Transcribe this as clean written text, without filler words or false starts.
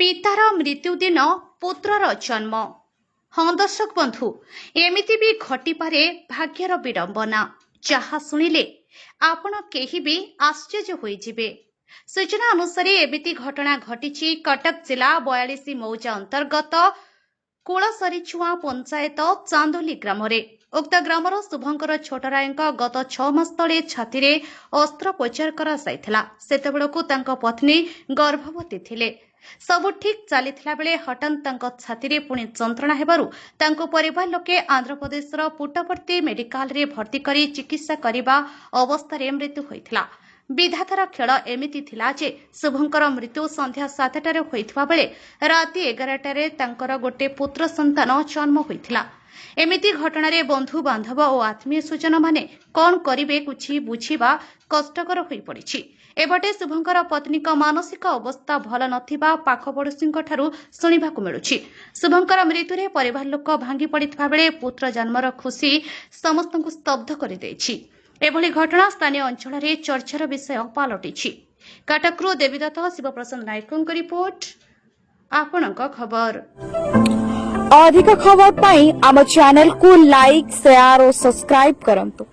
पितार मृत्यु दिन पुत्रर जन्म। हाँ दर्शक बंधु, एमिति भी घटिपारे भाग्यर विडंबना, जहा शुणिले आपण केही भी आश्चर्य होइजिबे। सूचना अनुसार एमिति घटना घटिछि कटक जिला 42 मौजा अंतर्गत कुलसरीछुआ पंचायत चांदोली ग्राम। उक्त ग्रामर शुभंकर छोटराय गत 6 मास तले छाती अस्त्रोपचार कराइथिला। सेतेबेलकु तांको पत्नी गर्भवती थिले। सबु ठीक चलीथिला बेले हठात तांको छाती पुणी जंत्रणा हेबारु तांको परिवार लोके आंध्र प्रदेशर पुट्टपर्ती मेडिकल रे भर्ती करी चिकित्सा करिबा अवस्था मृत्यु होइथिला। विधातार खेल एमिति थिला जे शुभंकर मृत्यु संध्या 7टारे होइथिबा बेले राति 11टारे तांकर गोटे पुत्र संतान जन्म होइथिला। एमिति घटनारे बंधु बांधव और आत्मीय स्वजन माने कौन करिबे कुछि बुझिबा कष्टकर होई पड़िछि। एबटे शुभंकर पत्नी मानसिक अवस्था भल नथिबा पाख पड़ोशी ठारू शुणिबाकु मिलुछि। शुभंकर मृत्युरे परिवार लोक भांगी पड़िथिबा बेले पुत्र जन्मर खुशी समस्तଙ୍କୁ स्तब्ध କରି ଦେଇछि। एभली घटना स्थानीय अंचल रे चर्चार विषय पालटिछि। कटकरू देवीदत्त शिवप्रसाद नायकଙ୍କ रिपोर्ट, आपणक खबर। अधिक खबर पाई आम चैनल को लाइक, शेयर और सब्सक्राइब करंतु।